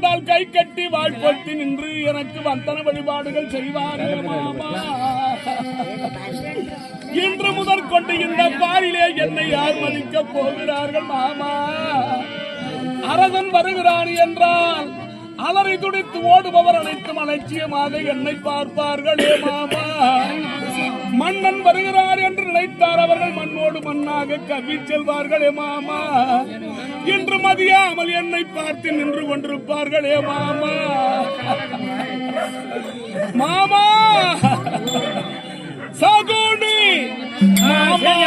வந்தால் கை கட்டி வாழ்பொத்தி நின்று எனக்கு வந்தன வழிபாடுகள் செய்வாரே மாமா. இன்று முதற் கொண்டு இந்த பாரிலே என்னை யார் மதிக்க போகிறார்கள் மாமா? அரசன் வருகிறான் என்றால் அலறி துடித்து ஓடுபவர் அனைத்தும் அலட்சியமாக என்னை பார்ப்பார்களே மாமா. மன்னன் வருகிறார் என்று நினைத்தார் அவர்கள் மண்ணோடு மண்ணாக கவி செல்வார்களே மாமா. இன்று மதியாமல் என்னை பார்த்து நின்று கொண்டிருப்பார்களே மாமா. மாமா சகுனி மாமா